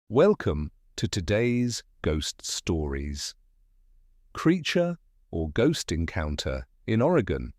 Welcome to today's Ghost Stories. Creature or Ghost Encounter in Oregon.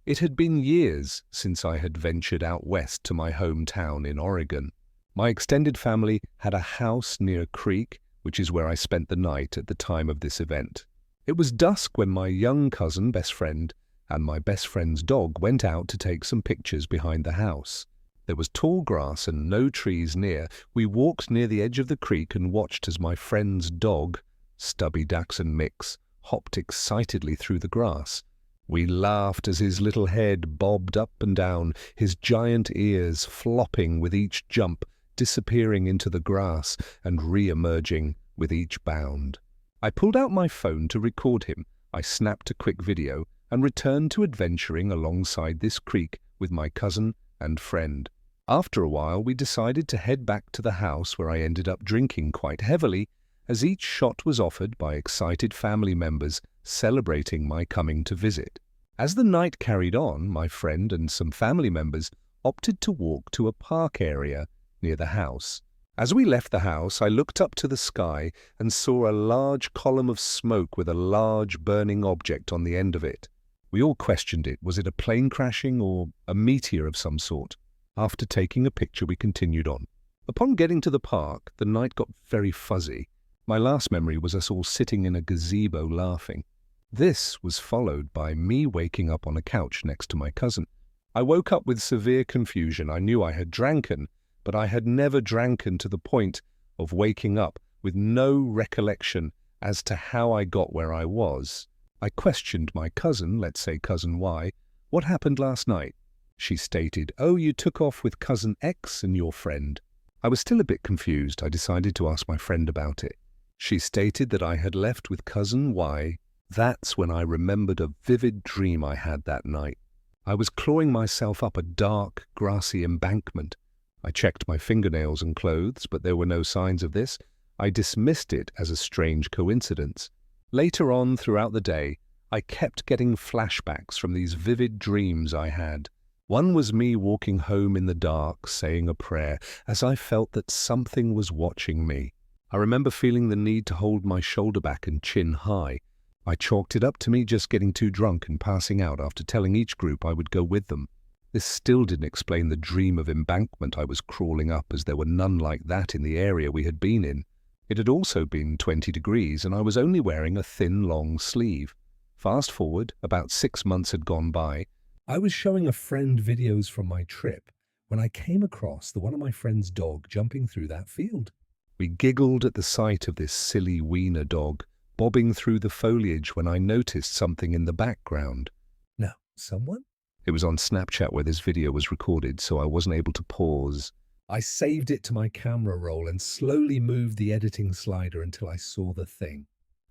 It had been years since I had ventured out west to my hometown in Oregon. My extended family had a house near a creek, which is where I spent the night at the time of this event. It was dusk when my young cousin, best friend, and my best friend's dog went out to take some pictures behind the house. There was tall grass and no trees near. We walked near the edge of the creek and watched as my friend's dog, Stubby Dachshund Mix, hopped excitedly through the grass. We laughed as his little head bobbed up and down, his giant ears flopping with each jump, disappearing into the grass and re-emerging with each bound. I pulled out my phone to record him. I snapped a quick video and returned to adventuring alongside this creek with my cousin and friend. After a while, we decided to head back to the house where I ended up drinking quite heavily, as each shot was offered by excited family members celebrating my coming to visit. As the night carried on, my friend and some family members opted to walk to a park area near the house. As we left the house, I looked up to the sky and saw a large column of smoke with a large burning object on the end of it. We all questioned it. Was it a plane crashing or a meteor of some sort? After taking a picture, we continued on. Upon getting to the park, the night got very fuzzy. My last memory was us all sitting in a gazebo laughing. This was followed by me waking up on a couch next to my cousin. I woke up with severe confusion. I knew I had dranken, but I had never dranken to the point of waking up with no recollection as to how I got where I was. I questioned my cousin, let's say cousin Y, what happened last night? She stated, "Oh, you took off with cousin X and your friend." I was still a bit confused. I decided to ask my friend about it. She stated that I had left with cousin Y. That's when I remembered a vivid dream I had that night. I was clawing myself up a dark, grassy embankment. I checked my fingernails and clothes, but there were no signs of this. I dismissed it as a strange coincidence. Later on throughout the day, I kept getting flashbacks from these vivid dreams I had. One was me walking home in the dark, saying a prayer, as I felt that something was watching me. I remember feeling the need to hold my shoulder back and chin high. I chalked it up to me just getting too drunk and passing out after telling each group I would go with them. This still didn't explain the dream of embankment I was crawling up, as there were none like that in the area we had been in. It had also been 20 degrees and I was only wearing a thin long sleeve. Fast forward, about 6 months had gone by. I was showing a friend videos from my trip when I came across one of my friend's dog jumping through that field. We giggled at the sight of this silly wiener dog bobbing through the foliage when I noticed something in the background. Now, someone? It was on Snapchat where this video was recorded, so I wasn't able to pause. I saved it to my camera roll and slowly moved the editing slider until I saw the thing.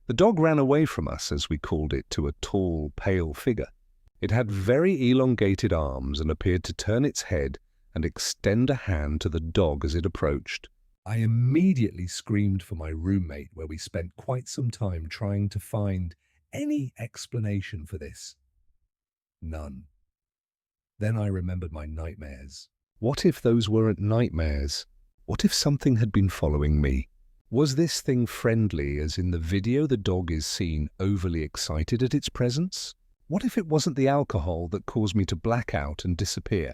The dog ran away from us, as we called it, to a tall, pale figure. It had very elongated arms and appeared to turn its head and extend a hand to the dog as it approached. I immediately screamed for my roommate, where we spent quite some time trying to find any explanation for this. None. Then I remembered my nightmares. What if those weren't nightmares? What if something had been following me? Was this thing friendly, as in the video the dog is seen overly excited at its presence? What if it wasn't the alcohol that caused me to black out and disappear?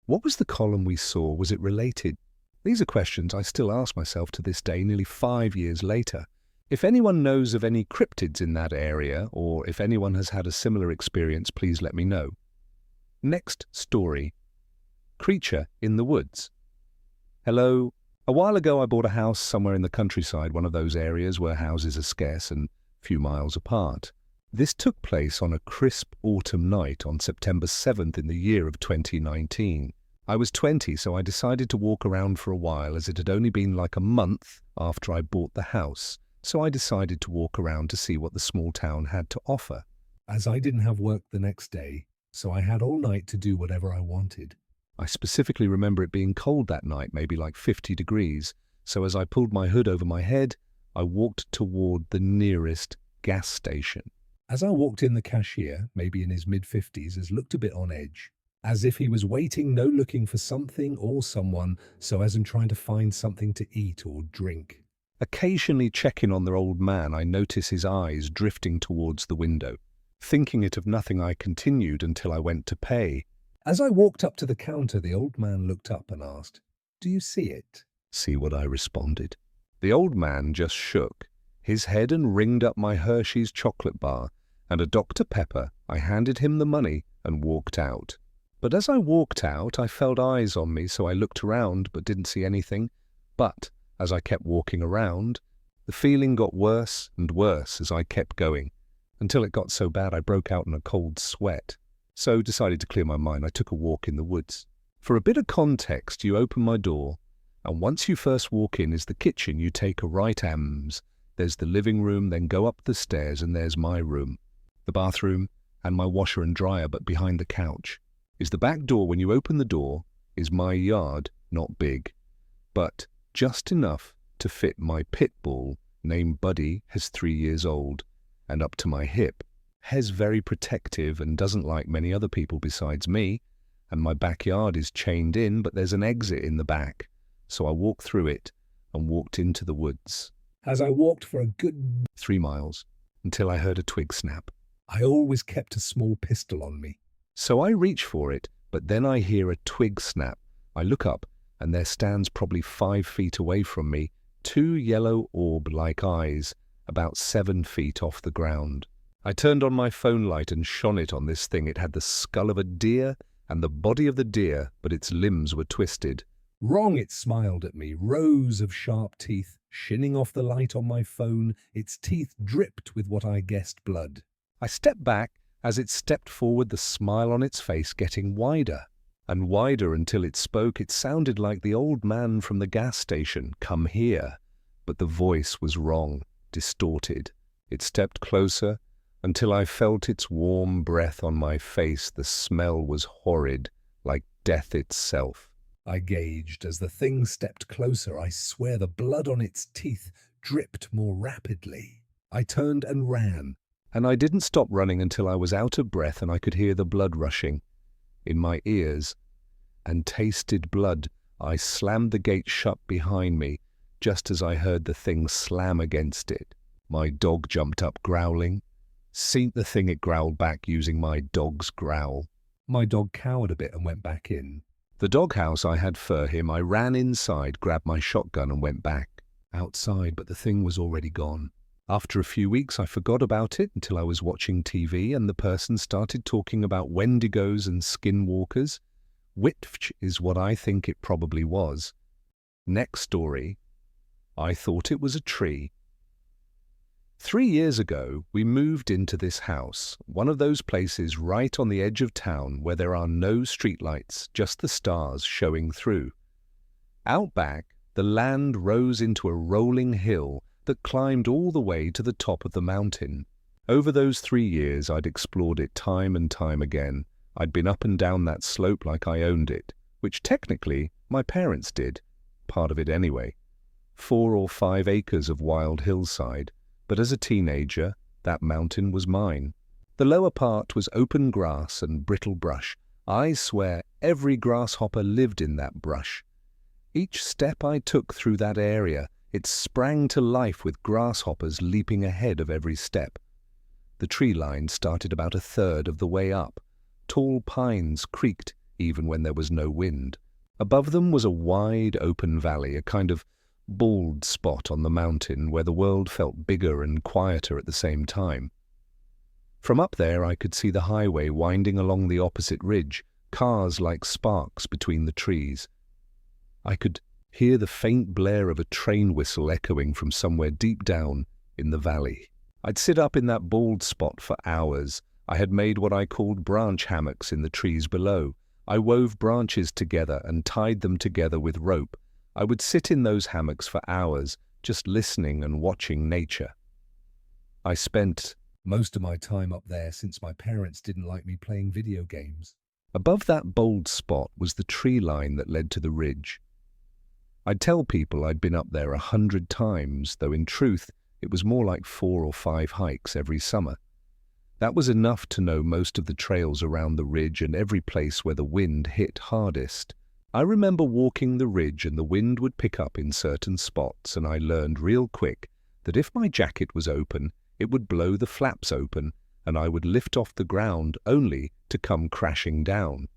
What was the column we saw? Was it related? These are questions I still ask myself to this day, nearly 5 years later. If anyone knows of any cryptids in that area, or if anyone has had a similar experience, please let me know. Next story. Creature in the woods. Hello. A while ago I bought a house somewhere in the countryside, one of those areas where houses are scarce and few miles apart. This took place on a crisp autumn night on September 7th in the year of 2019. I was 20, so I decided to walk around for a while, as it had only been like a month after I bought the house, so I decided to walk around to see what the small town had to offer. As I didn't have work the next day, so I had all night to do whatever I wanted. I specifically remember it being cold that night, maybe like 50 degrees, so as I pulled my hood over my head, I walked toward the nearest gas station. As I walked in, the cashier, maybe in his mid-50s, looked a bit on edge. as if he was waiting, no looking for something or someone, so as in trying to find something to eat or drink. Occasionally checking on the old man, I notice his eyes drifting towards the window. Thinking it of nothing, I continued until I went to pay. As I walked up to the counter, the old man looked up and asked, "Do you see it?" See what I responded. The old man just shook his head and ringed up my Hershey's chocolate bar and a Dr. Pepper. I handed him the money and walked out. But as I walked out, I felt eyes on me, so I looked around but didn't see anything. But as I kept walking around, the feeling got worse and worse as I kept going, until it got so bad I broke out in a cold sweat. So decided to clear my mind. I took a walk in the woods. For a bit of context, you open my door, and once you first walk in is the kitchen. You take a right arms. There's the living room, then go up the stairs, and there's my room, the bathroom, and my washer and dryer, but behind the couch is the back door. When you open the door is my yard, not big, but just enough to fit my pit bull, named Buddy, is 3 years old, and up to my hip. Hes very protective and doesn't like many other people besides me, and my backyard is chained in, but there's an exit in the back, so I walked through it and walked into the woods. As I walked for a good 3 miles, until I heard a twig snap. I always kept a small pistol on me. So I reach for it, but then I hear a twig snap. I look up, and there stands probably 5 feet away from me 2 yellow orb-like eyes, about 7 feet off the ground. I turned on my phone light and shone it on this thing. It had the skull of a deer and the body of the deer, but its limbs were twisted. Wrong, it smiled at me, rows of sharp teeth shinning off the light on my phone. Its teeth dripped with what I guessed blood. I stepped back. As it stepped forward, the smile on its face getting wider and wider until it spoke. It sounded like the old man from the gas station, "Come here." But the voice was wrong, distorted. It stepped closer until I felt its warm breath on my face. The smell was horrid, like death itself. I gauged as the thing stepped closer. I swear the blood on its teeth dripped more rapidly. I turned and ran. And I didn't stop running until I was out of breath and I could hear the blood rushing in my ears and tasted blood. I slammed the gate shut behind me just as I heard the thing slam against it. My dog jumped up growling. Seen the thing, it growled back using my dog's growl. My dog cowered a bit and went back in. The doghouse I had for him. I ran inside, grabbed my shotgun and went back outside, but the thing was already gone. After a few weeks, I forgot about it until I was watching TV and the person started talking about wendigos and skinwalkers, which is what I think it probably was. Next story. I thought it was a tree. 3 years ago, we moved into this house, one of those places right on the edge of town where there are no streetlights, just the stars showing through. Out back, the land rose into a rolling hill that climbed all the way to the top of the mountain. Over those 3 years, I'd explored it time and time again. I'd been up and down that slope like I owned it, which technically my parents did, part of it anyway. 4 or 5 acres of wild hillside, but as a teenager, that mountain was mine. The lower part was open grass and brittle brush. I swear every grasshopper lived in that brush. Each step I took through that area, it sprang to life with grasshoppers leaping ahead of every step. The tree line started about 1/3 of the way up. Tall pines creaked even when there was no wind. Above them was a wide open valley, a kind of bald spot on the mountain where the world felt bigger and quieter at the same time. From up there I could see the highway winding along the opposite ridge, cars like sparks between the trees. I could hear the faint blare of a train whistle echoing from somewhere deep down in the valley. I'd sit up in that bald spot for hours. I had made what I called branch hammocks in the trees below. I wove branches together and tied them together with rope. I would sit in those hammocks for hours, just listening and watching nature. I spent most of my time up there since my parents didn't like me playing video games. Above that bold spot was the tree line that led to the ridge. I'd tell people I'd been up there 100 times, though in truth it was more like 4 or 5 hikes every summer. That was enough to know most of the trails around the ridge and every place where the wind hit hardest. I remember walking the ridge and the wind would pick up in certain spots, and I learned real quick that if my jacket was open, it would blow the flaps open and I would lift off the ground only to come crashing down.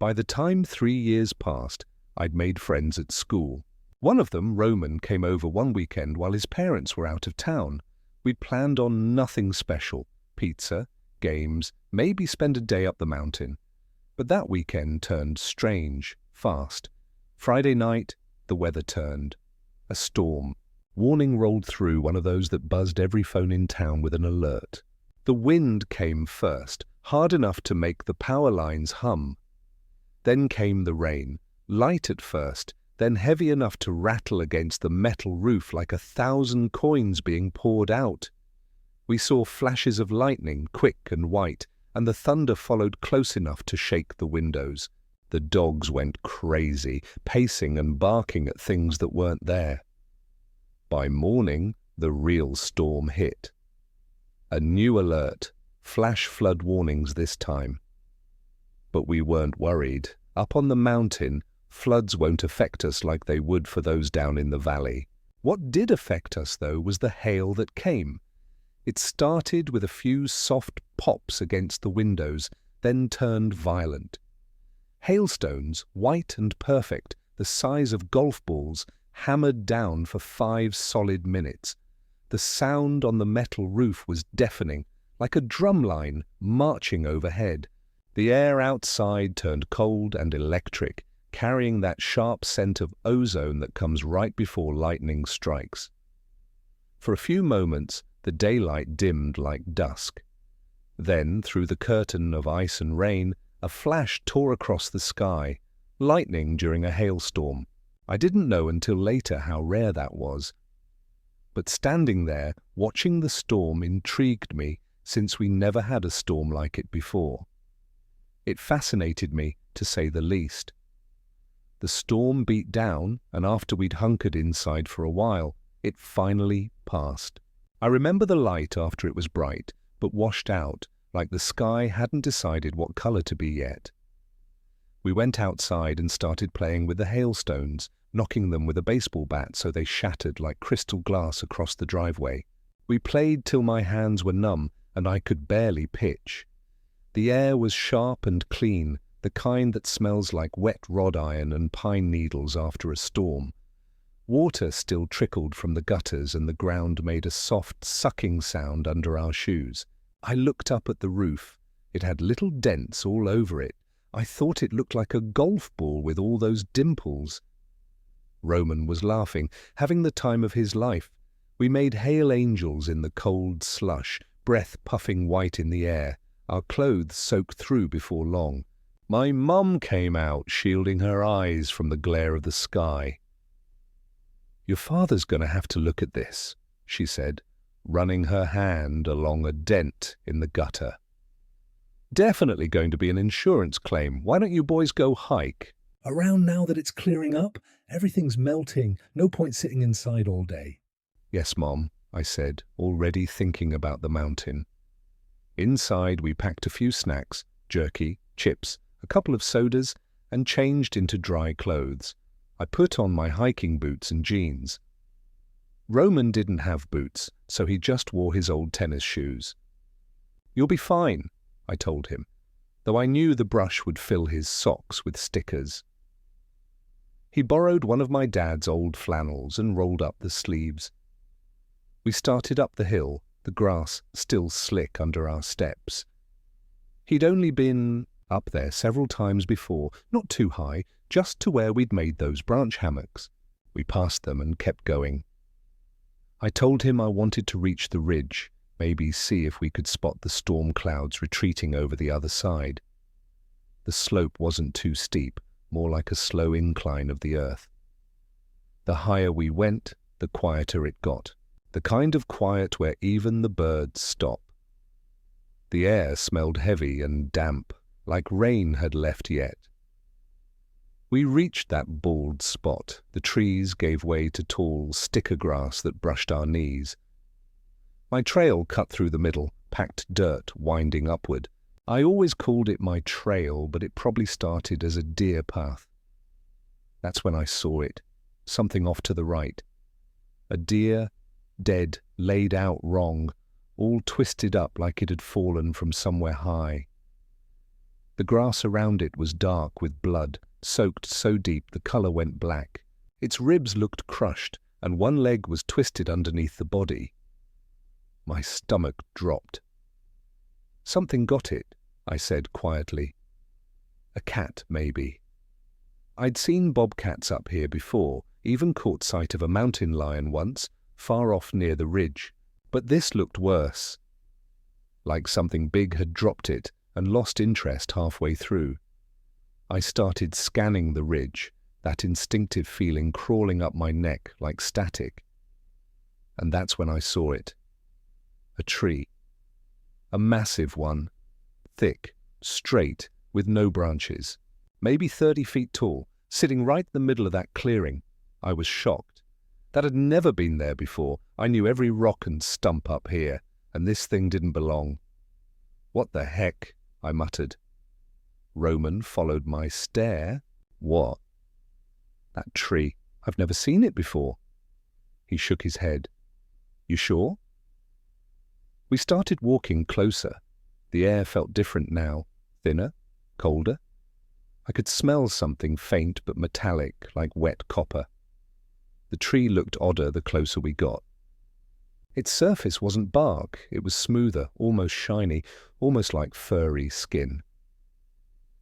By the time 3 years passed, I'd made friends at school. One of them, Roman, came over one weekend while his parents were out of town. We'd planned on nothing special, pizza, games, maybe spend a day up the mountain. But that weekend turned strange, fast. Friday night, the weather turned. A storm. Warning rolled through, one of those that buzzed every phone in town with an alert. The wind came first, hard enough to make the power lines hum. Then came the rain, light at first, then heavy enough to rattle against the metal roof like 1,000 coins being poured out. We saw flashes of lightning, quick and white, and the thunder followed close enough to shake the windows. The dogs went crazy, pacing and barking at things that weren't there. By morning, the real storm hit. A new alert, flash flood warnings this time. But we weren't worried. Up on the mountain, floods won't affect us like they would for those down in the valley. What did affect us, though, was the hail that came. It started with a few soft pops against the windows, then turned violent. Hailstones, white and perfect, the size of golf balls, hammered down for 5 solid minutes. The sound on the metal roof was deafening, like a drumline marching overhead. The air outside turned cold and electric, carrying that sharp scent of ozone that comes right before lightning strikes. For a few moments, the daylight dimmed like dusk. Then, through the curtain of ice and rain, a flash tore across the sky, lightning during a hailstorm. I didn't know until later how rare that was. But standing there, watching the storm intrigued me, since we never had a storm like it before. It fascinated me, to say the least. The storm beat down, and after we'd hunkered inside for a while, it finally passed. I remember the light after it was bright, but washed out, like the sky hadn't decided what color to be yet. We went outside and started playing with the hailstones, knocking them with a baseball bat so they shattered like crystal glass across the driveway. We played till my hands were numb and I could barely pitch. The air was sharp and clean, the kind that smells like wet wrought iron and pine needles after a storm. Water still trickled from the gutters and the ground made a soft, sucking sound under our shoes. I looked up at the roof. It had little dents all over it. I thought it looked like a golf ball with all those dimples. Roman was laughing, having the time of his life. We made hail angels in the cold slush, breath puffing white in the air, our clothes soaked through before long. My mum came out, shielding her eyes from the glare of the sky. "Your father's going to have to look at this," she said, running her hand along a dent in the gutter. "Definitely going to be an insurance claim. Why don't you boys go hike?" Around now that it's clearing up, everything's melting. No point sitting inside all day. "Yes, Mom," I said, already thinking about the mountain. Inside we packed a few snacks, jerky, chips, a couple of sodas, and changed into dry clothes. I put on my hiking boots and jeans. Roman didn't have boots, so he just wore his old tennis shoes. "You'll be fine," I told him, though I knew the brush would fill his socks with stickers. He borrowed one of my dad's old flannels and rolled up the sleeves. We started up the hill, the grass still slick under our steps. He'd only been up there several times before, not too high, just to where we'd made those branch hammocks. We passed them and kept going. I told him I wanted to reach the ridge, maybe see if we could spot the storm clouds retreating over the other side. The slope wasn't too steep, more like a slow incline of the earth. The higher we went, the quieter it got, the kind of quiet where even the birds stop. The air smelled heavy and damp, like rain had left yet. We reached that bald spot. The trees gave way to tall sticker grass that brushed our knees. My trail cut through the middle, packed dirt winding upward. I always called it my trail, but it probably started as a deer path. That's when I saw it, something off to the right. A deer, dead, laid out wrong, all twisted up like it had fallen from somewhere high. The grass around it was dark with blood, soaked so deep the color went black. Its ribs looked crushed, and one leg was twisted underneath the body. My stomach dropped. "Something got it," I said quietly. "A cat, maybe." I'd seen bobcats up here before, even caught sight of a mountain lion once, far off near the ridge, but this looked worse. Like something big had dropped it and lost interest halfway through. I started scanning the ridge, that instinctive feeling crawling up my neck like static. And that's when I saw it. A tree. A massive one, thick, straight, with no branches. Maybe 30 feet tall, sitting right in the middle of that clearing. I was shocked. That had never been there before. I knew every rock and stump up here, and this thing didn't belong. "What the heck?" I muttered. Roman followed my stare. "What?" "That tree. I've never seen it before." He shook his head. "You sure?" We started walking closer. The air felt different now, thinner, colder. I could smell something faint but metallic, like wet copper. The tree looked odder the closer we got. Its surface wasn't bark, it was smoother, almost shiny, almost like furry skin.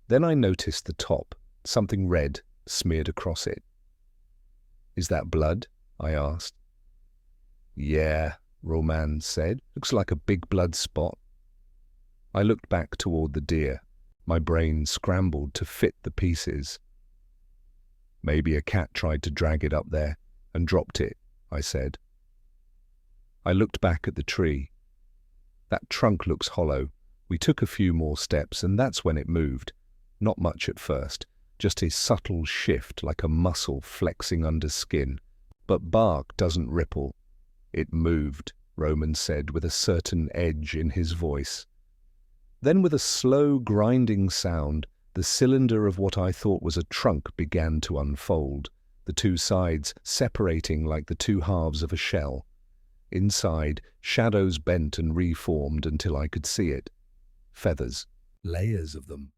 Then I noticed the top, something red smeared across it. "Is that blood?" I asked. "Yeah," Roman said. "Looks like a big blood spot." I looked back toward the deer. My brain scrambled to fit the pieces. "Maybe a cat tried to drag it up there and dropped it," I said. I looked back at the tree. That trunk looks hollow. We took a few more steps, and that's when it moved. Not much at first, just a subtle shift like a muscle flexing under skin. But bark doesn't ripple. "It moved," Roman said with a certain edge in his voice. Then with a slow, grinding sound, the cylinder of what I thought was a trunk began to unfold, the two sides separating like the two halves of a shell. Inside, shadows bent and reformed until I could see it. Feathers. Layers of them.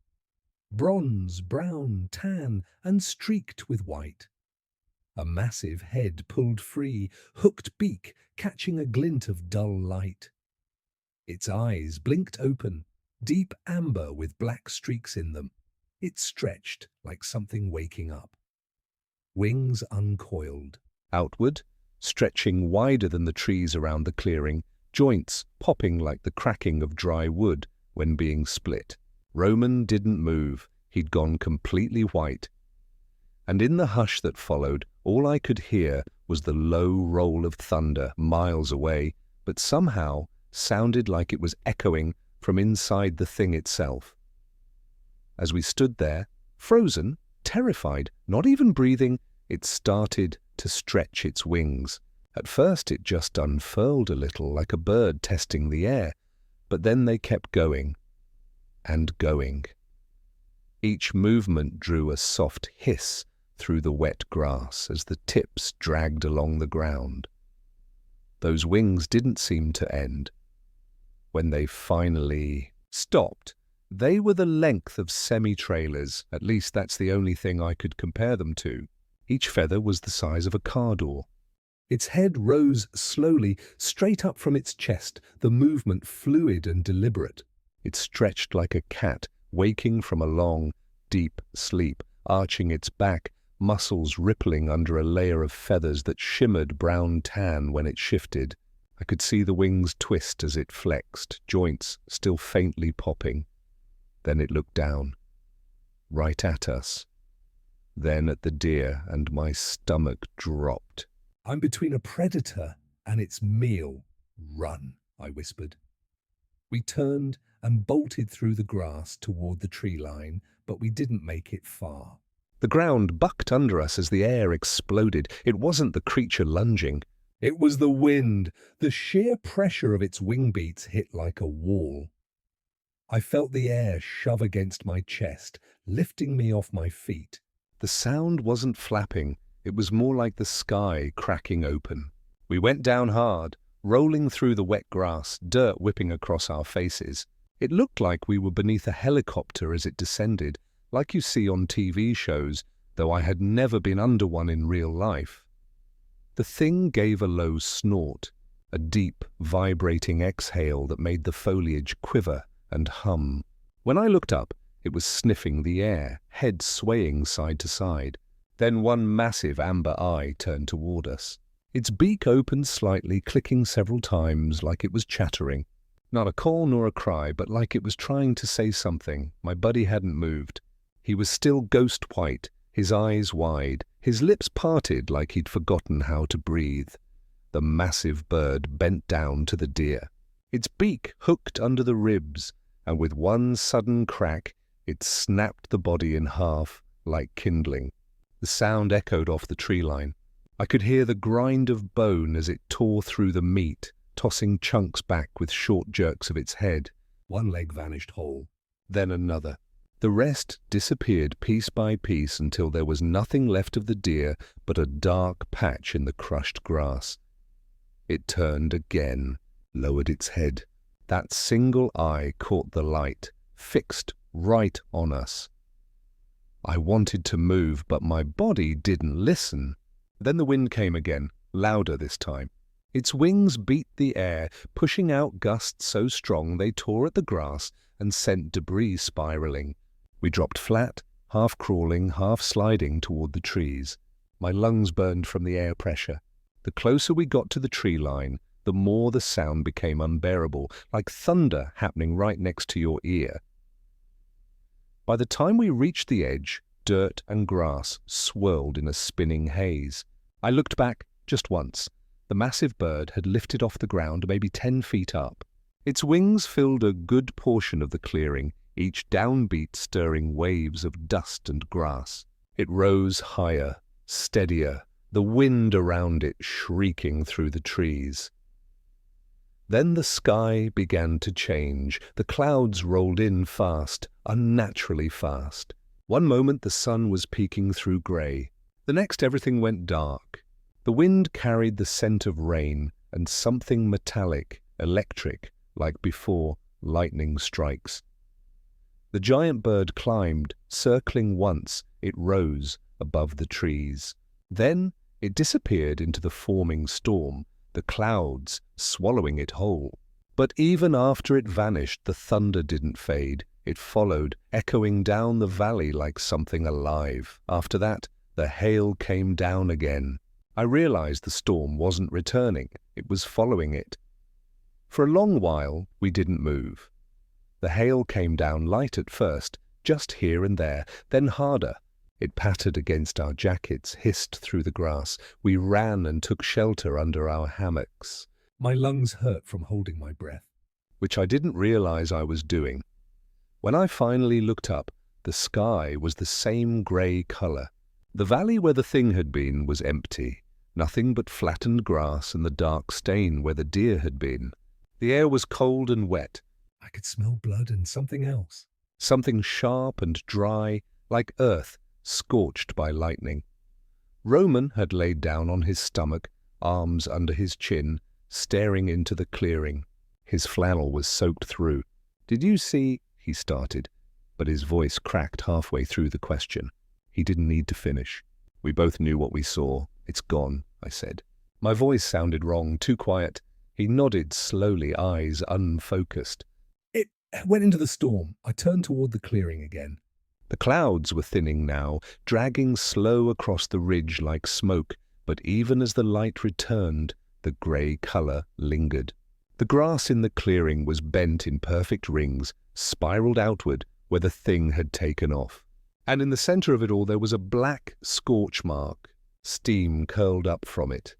Bronze, brown, tan, and streaked with white. A massive head pulled free, hooked beak catching a glint of dull light. Its eyes blinked open, deep amber with black streaks in them. It stretched like something waking up. Wings uncoiled. Outward, stretching wider than the trees around the clearing, joints popping like the cracking of dry wood when being split. Roman didn't move. He'd gone completely white. And in the hush that followed, all I could hear was the low roll of thunder miles away, but somehow sounded like it was echoing from inside the thing itself. As we stood there, frozen, terrified, not even breathing, it started to stretch its wings. At first it just unfurled a little like a bird testing the air, but then they kept going and going. Each movement drew a soft hiss through the wet grass as the tips dragged along the ground. Those wings didn't seem to end. When they finally stopped, they were the length of semi-trailers. At least that's the only thing I could compare them to. Each feather was the size of a car door. Its head rose slowly, straight up from its chest, the movement fluid and deliberate. It stretched like a cat waking from a long, deep sleep, arching its back, muscles rippling under a layer of feathers that shimmered brown-tan when it shifted. I could see the wings twist as it flexed, joints still faintly popping. Then it looked down, right at us. Then at the deer, and my stomach dropped. "I'm between a predator and its meal. Run," I whispered. We turned and bolted through the grass toward the tree line, but we didn't make it far. The ground bucked under us as the air exploded. It wasn't the creature lunging. It was the wind. The sheer pressure of its wing beats hit like a wall. I felt the air shove against my chest, lifting me off my feet. The sound wasn't flapping, it was more like the sky cracking open. We went down hard, rolling through the wet grass, dirt whipping across our faces. It looked like we were beneath a helicopter as it descended, like you see on TV shows, though I had never been under one in real life. The thing gave a low snort, a deep, vibrating exhale that made the foliage quiver and hum. When I looked up, it was sniffing the air, head swaying side to side. Then one massive amber eye turned toward us. Its beak opened slightly, clicking several times like it was chattering. Not a call nor a cry, but like it was trying to say something. My buddy hadn't moved. He was still ghost white, his eyes wide, his lips parted like he'd forgotten how to breathe. The massive bird bent down to the deer. Its beak hooked under the ribs, and with one sudden crack, it snapped the body in half like kindling. The sound echoed off the tree line. I could hear the grind of bone as it tore through the meat, tossing chunks back with short jerks of its head. One leg vanished whole. Then another. The rest disappeared piece by piece until there was nothing left of the deer but a dark patch in the crushed grass. It turned again, lowered its head. That single eye caught the light, fixed right on us. I wanted to move, but my body didn't listen. Then the wind came again, louder this time. Its wings beat the air, pushing out gusts so strong they tore at the grass and sent debris spiraling. We dropped flat, half crawling, half sliding toward the trees. My lungs burned from the air pressure. The closer we got to the tree line, the more the sound became unbearable, like thunder happening right next to your ear. By the time we reached the edge, dirt and grass swirled in a spinning haze. I looked back just once. The massive bird had lifted off the ground maybe 10 feet up. Its wings filled a good portion of the clearing, each downbeat stirring waves of dust and grass. It rose higher, steadier, the wind around it shrieking through the trees. Then the sky began to change. The clouds rolled in fast, unnaturally fast. One moment the sun was peeking through grey. The next everything went dark. The wind carried the scent of rain and something metallic, electric, like before lightning strikes. The giant bird climbed, circling once, it rose above the trees. Then it disappeared into the forming storm, the clouds swallowing it whole. But even after it vanished, the thunder didn't fade. It followed, echoing down the valley like something alive. After that, the hail came down again. I realized the storm wasn't returning. It was following it. For a long while, we didn't move. The hail came down light at first, just here and there, then harder. It pattered against our jackets, hissed through the grass. We ran and took shelter under our hammocks. My lungs hurt from holding my breath. Which I didn't realize I was doing. When I finally looked up, the sky was the same grey color. The valley where the thing had been was empty. Nothing but flattened grass and the dark stain where the deer had been. The air was cold and wet. I could smell blood and something else. Something sharp and dry, like earth scorched by lightning. Roman had laid down on his stomach, arms under his chin, staring into the clearing. His flannel was soaked through. "Did you see?" he started, but his voice cracked halfway through the question. He didn't need to finish. We both knew what we saw. "It's gone," I said. My voice sounded wrong, too quiet. He nodded slowly, eyes unfocused. It went into the storm. I turned toward the clearing again. The clouds were thinning now, dragging slow across the ridge like smoke, but even as the light returned, the grey color lingered. The grass in the clearing was bent in perfect rings, spiraled outward where the thing had taken off. And in the center of it all there was a black scorch mark. Steam curled up from it.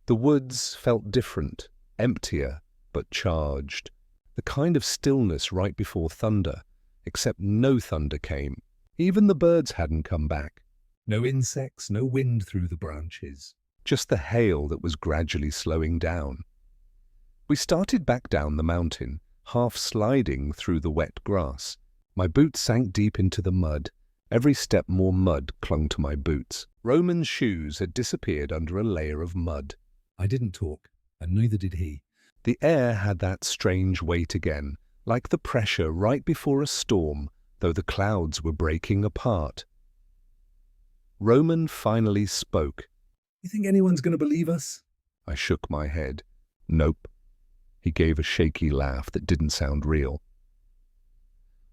The woods felt different, emptier, but charged. The kind of stillness right before thunder, except no thunder came. Even the birds hadn't come back. No insects, no wind through the branches. just the hail that was gradually slowing down. We started back down the mountain, half sliding through the wet grass. My boots sank deep into the mud. Every step more mud clung to my boots. Roman's shoes had disappeared under a layer of mud. I didn't talk, and neither did he. The air had that strange weight again, like the pressure right before a storm, though the clouds were breaking apart. Roman finally spoke. You think anyone's going to believe us? I shook my head. Nope. He gave a shaky laugh that didn't sound real.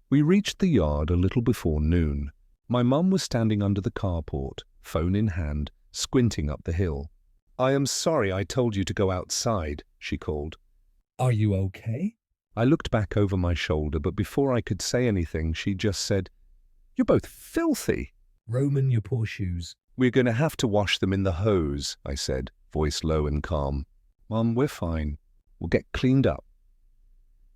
We reached the yard a little before noon. My mum was standing under the carport, phone in hand, squinting up the hill. "I am sorry I told you to go outside," she called. Are you okay? I looked back over my shoulder, but before I could say anything, she just said, "You're both filthy." Roman, your poor shoes. "We're going to have to wash them in the hose," I said, voice low and calm. "Mum, we're fine. We'll get cleaned up."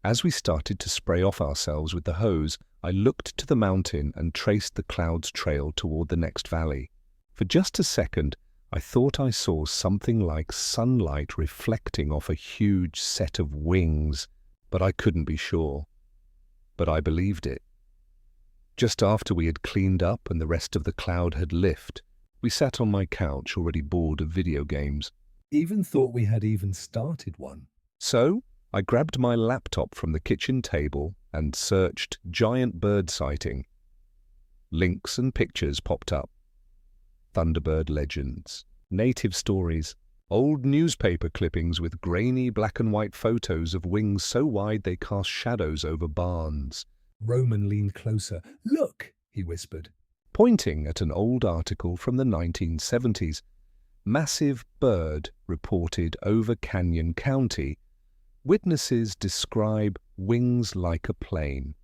As we started to spray off ourselves with the hose, I looked to the mountain and traced the cloud's trail toward the next valley. For just a second, I thought I saw something like sunlight reflecting off a huge set of wings, but I couldn't be sure. But I believed it. Just after we had cleaned up and the rest of the cloud had lifted, we sat on my couch, already bored of video games. Even thought we had even started one. So I grabbed my laptop from the kitchen table and searched giant bird sighting. Links and pictures popped up. Thunderbird legends, native stories, old newspaper clippings with grainy black and white photos of wings so wide they cast shadows over barns. Roman leaned closer. Look, he whispered. Pointing at an old article from the 1970s. Massive bird reported over Canyon County. Witnesses describe wings like a plane.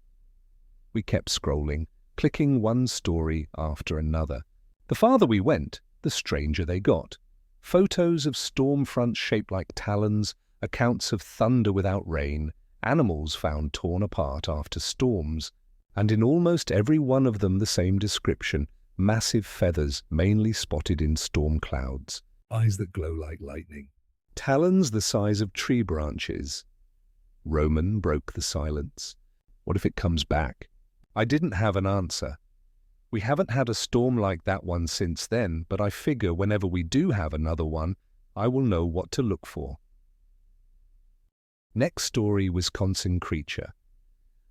We kept scrolling, clicking one story after another. The farther we went, the stranger they got. Photos of storm fronts shaped like talons, accounts of thunder without rain, animals found torn apart after storms, and in almost every one of them the same description: massive feathers mainly spotted in storm clouds. Eyes that glow like lightning. Talons the size of tree branches. Roman broke the silence. What if it comes back? I didn't have an answer. We haven't had a storm like that one since then, but I figure whenever we do have another one, I will know what to look for. Next story, Wisconsin creature.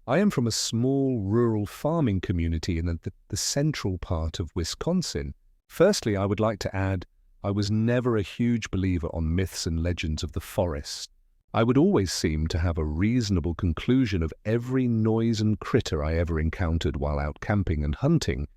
I am from a small rural farming community in the central part of Wisconsin. Firstly, I would like to add, I was never a huge believer on myths and legends of the forest. I would always seem to have a reasonable conclusion of every noise and critter I ever encountered while out camping and hunting.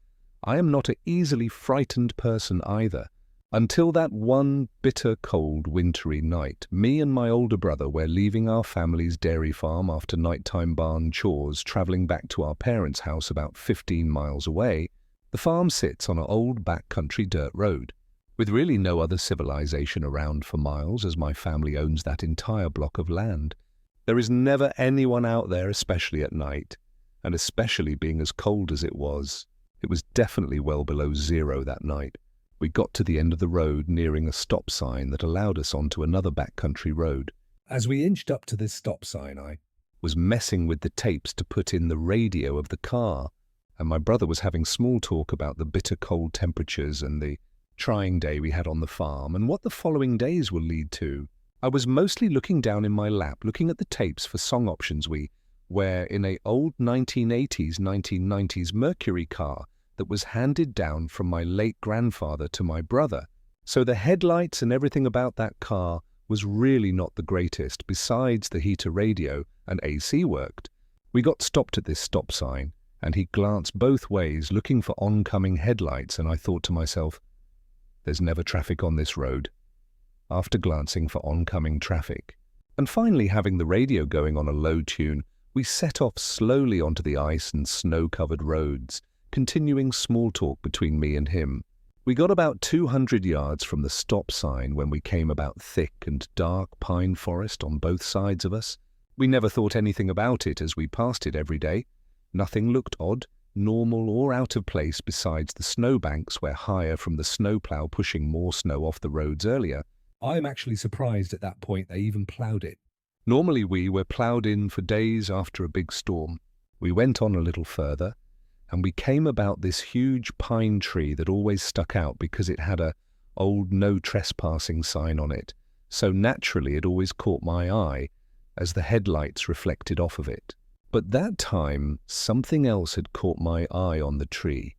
I am not an easily frightened person either. Until that one bitter cold wintry night, me and my older brother were leaving our family's dairy farm after nighttime barn chores, traveling back to our parents' house about 15 miles away. The farm sits on an old backcountry dirt road, with really no other civilization around for miles, as my family owns that entire block of land. There is never anyone out there, especially at night, and especially being as cold as it was. It was definitely well below zero that night. We got to the end of the road, nearing a stop sign that allowed us onto another backcountry road. As we inched up to this stop sign, I was messing with the tapes to put in the radio of the car, and my brother was having small talk about the bitter cold temperatures and the trying day we had on the farm and what the following days will lead to. I was mostly looking down in my lap, looking at the tapes for song options we were in a old 1980s, 1990s Mercury car that was handed down from my late grandfather to my brother. So the headlights and everything about that car was really not the greatest. Besides, the heater radio and AC worked. We got stopped at this stop sign, and he glanced both ways looking for oncoming headlights, and I thought to myself, there's never traffic on this road. After glancing for oncoming traffic, and finally having the radio going on a low tune, we set off slowly onto the ice and snow-covered roads, continuing small talk between me and him. We got about 200 yards from the stop sign when we came about thick and dark pine forest on both sides of us. We never thought anything about it as we passed it every day. Nothing looked odd, normal or out of place besides the snowbanks were higher from the snowplow pushing more snow off the roads earlier. I'm actually surprised at that point they even ploughed it. Normally we were ploughed in for days after a big storm. We went on a little further, and we came about this huge pine tree that always stuck out because it had a old no trespassing sign on it, so naturally it always caught my eye as the headlights reflected off of it. But that time, something else had caught my eye on the tree.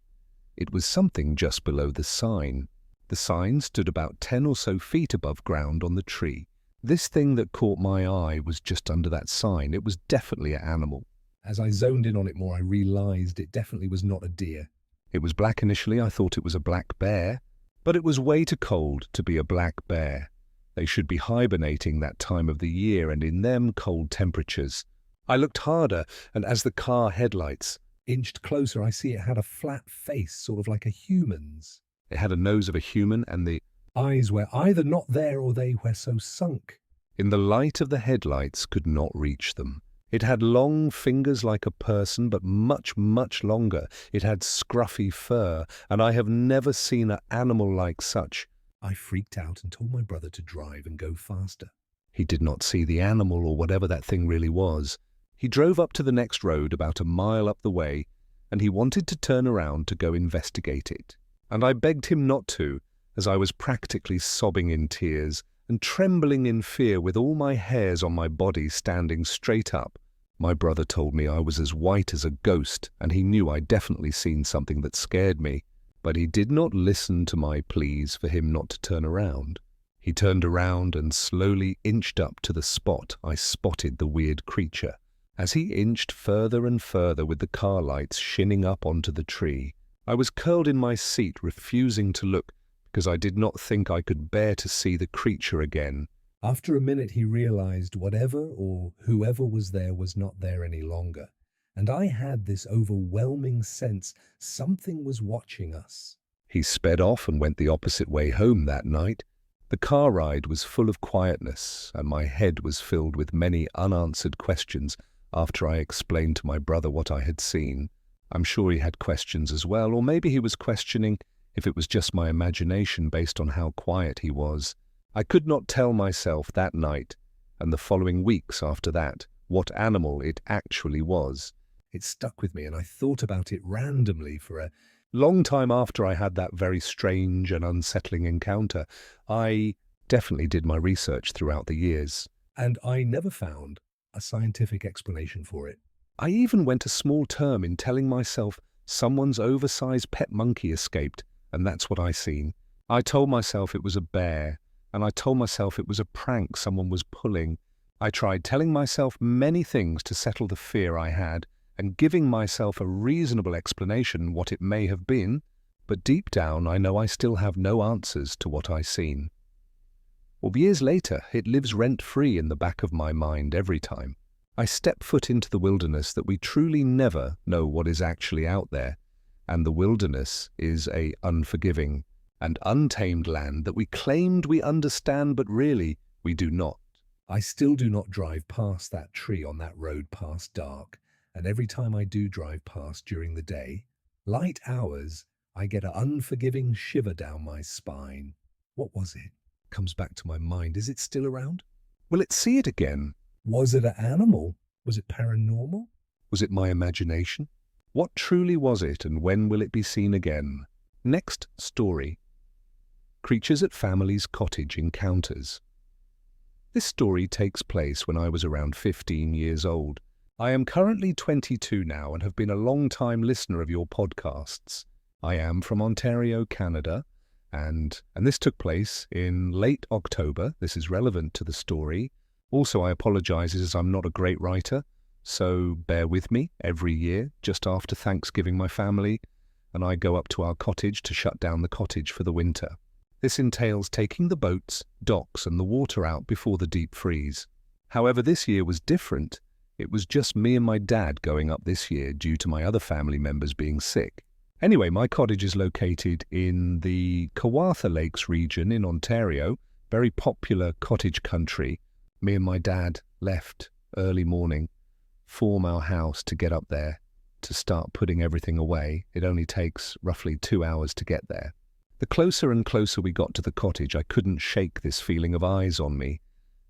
It was something just below the sign. The sign stood about 10 or so feet above ground on the tree. This thing that caught my eye was just under that sign. It was definitely an animal. As I zoned in on it more, I realized it definitely was not a deer. It was black initially. I thought it was a black bear, but it was way too cold to be a black bear. They should be hibernating that time of the year and in them cold temperatures. I looked harder, and as the car headlights Inched closer, I see it had a flat face, sort of like a human's. it had a nose of a human, and the Eyes were either not there or they were so sunk. in the light of the headlights could not reach them. It had long fingers like a person, but much, much longer. It had scruffy fur, and I have never seen an animal like such. I freaked out and told my brother to drive and go faster. He did not see the animal or whatever that thing really was. He drove up to the next road about a mile up the way, and he wanted to turn around to go investigate it. And I begged him not to, as I was practically sobbing in tears and trembling in fear with all my hairs on my body standing straight up. My brother told me I was as white as a ghost, and he knew I'd definitely seen something that scared me, but he did not listen to my pleas for him not to turn around. He turned around and slowly inched up to the spot I spotted the weird creature. As he inched further and further with the car lights shinning up onto the tree, I was curled in my seat, refusing to look, because I did not think I could bear to see the creature again. After a minute, he realized whatever or whoever was there was not there any longer, and I had this overwhelming sense something was watching us. He sped off and went the opposite way home that night. The car ride was full of quietness, and my head was filled with many unanswered questions after I explained to my brother what I had seen. I'm sure he had questions as well, or maybe he was questioning if it was just my imagination based on how quiet he was. I could not tell myself that night, and the following weeks after that, what animal it actually was. It stuck with me, and I thought about it randomly for a Long time after I had that very strange and unsettling encounter. I definitely did my research throughout the years. and I never found a scientific explanation for it. I even went a small term in telling myself someone's oversized pet monkey escaped, and that's what I seen. I told myself it was a bear, and I told myself it was a prank someone was pulling. I tried telling myself many things to settle the fear I had, and giving myself a reasonable explanation what it may have been, but deep down I know I still have no answers to what I seen. Well, years later, it lives rent-free in the back of my mind every time I step foot into the wilderness that we truly never know what is actually out there, and the wilderness is a unforgiving and untamed land that we claimed we understand, but really we do not. I still do not drive past that tree on that road past dark, and every time I do drive past during the day, light hours, I get an unforgiving shiver down my spine. What was it? Comes back to my mind. Is it still around? Will it see it again? Was it an animal? Was it paranormal? Was it my imagination? What truly was it, and when will it be seen again? Next story. Creatures at Family's Cottage Encounters. This story takes place when I was around 15 years old. I am currently 22 now and have been a long-time listener of your podcasts. I am from Ontario, Canada, and this took place in late October. This is relevant to the story. Also, I apologize as I'm not a great writer, so bear with me. Every year, just after Thanksgiving, my family and I go up to our cottage to shut down the cottage for the winter. This entails taking the boats, docks and the water out before the deep freeze. However, this year was different. It was just me and my dad going up this year due to my other family members being sick. Anyway, my cottage is located in the Kawartha Lakes region in Ontario, very popular cottage country. Me and my dad left early morning, form our house to get up there. to start putting everything away. It only takes roughly 2 hours to get there. The closer and closer we got to the cottage, I couldn't shake this feeling of eyes on me.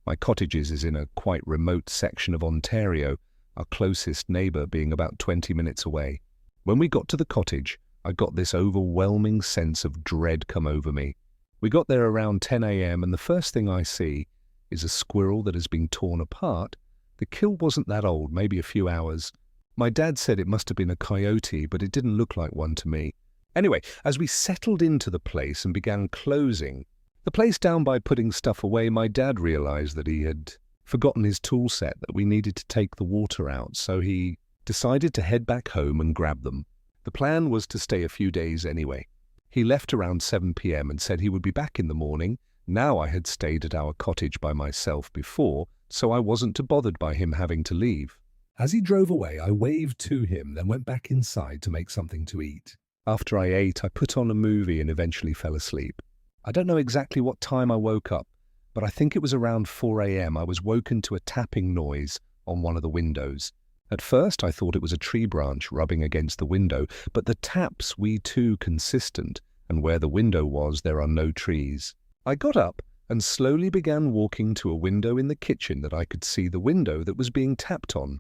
My cottage is in a quite remote section of Ontario, our closest neighbour being about 20 minutes away. When we got to the cottage, I got this overwhelming sense of dread come over me. We got there around 10 a.m. and the first thing I see is a squirrel that has been torn apart. The kill wasn't that old, maybe a few hours. My dad said it must have been a coyote, but it didn't look like one to me. Anyway, as we settled into the place and began closing the place down by putting stuff away, my dad realized that he had forgotten his tool set, that we needed to take the water out, so he decided to head back home and grab them. The plan was to stay a few days anyway. He left around 7 p.m. and said he would be back in the morning. Now I had stayed at our cottage by myself before, so I wasn't too bothered by him having to leave. As he drove away, I waved to him, then went back inside to make something to eat. After I ate, I put on a movie and eventually fell asleep. I don't know exactly what time I woke up, but I think it was around 4 a.m. I was woken to a tapping noise on one of the windows. At first, I thought it was a tree branch rubbing against the window, but the taps were too consistent, and where the window was, there are no trees. I got up and slowly began walking to a window in the kitchen that I could see the window that was being tapped on.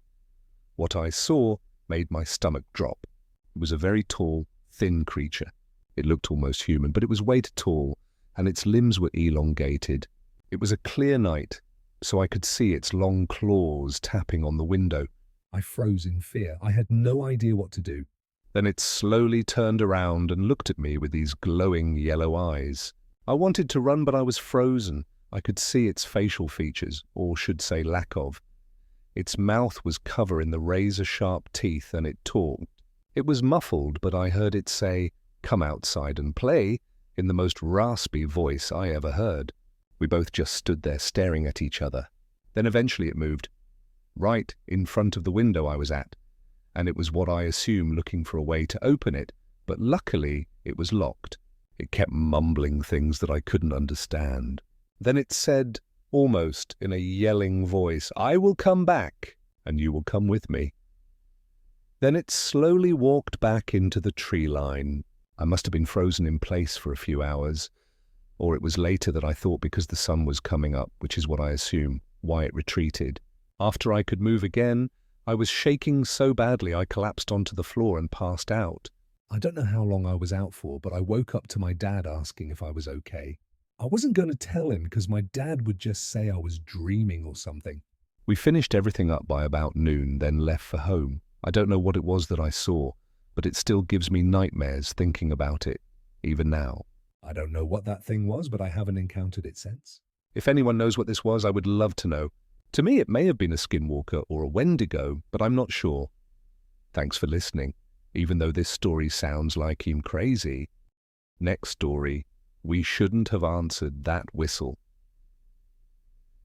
What I saw made my stomach drop. It was a very tall, thin creature. It looked almost human, but it was way too tall, and its limbs were elongated. It was a clear night, so I could see its long claws tapping on the window. I froze in fear. I had no idea what to do. Then it slowly turned around and looked at me with these glowing yellow eyes. I wanted to run, but I was frozen. I could see its facial features, or should say lack of. Its mouth was covered in the razor-sharp teeth, and it talked. It was muffled, but I heard it say, "Come outside and play," in the most raspy voice I ever heard. We both just stood there staring at each other. Then eventually it moved, right in front of the window I was at, and it was what I assumed looking for a way to open it, but luckily it was locked. It kept mumbling things that I couldn't understand. Then it said, almost in a yelling voice, "I will come back, and you will come with me." Then it slowly walked back into the tree line. I must have been frozen in place for a few hours, or it was later that I thought because the sun was coming up, which is what I assume, why it retreated. After I could move again, I was shaking so badly I collapsed onto the floor and passed out. I don't know how long I was out for, but I woke up to my dad asking if I was okay. I wasn't going to tell him because my dad would just say I was dreaming or something. We finished everything up by about noon, then left for home. I don't know what it was that I saw, but it still gives me nightmares thinking about it, even now. I don't know what that thing was, but I haven't encountered it since. If anyone knows what this was, I would love to know. To me, it may have been a skinwalker or a wendigo, but I'm not sure. Thanks for listening, even though this story sounds like I'm crazy. Next story, we shouldn't have answered that whistle.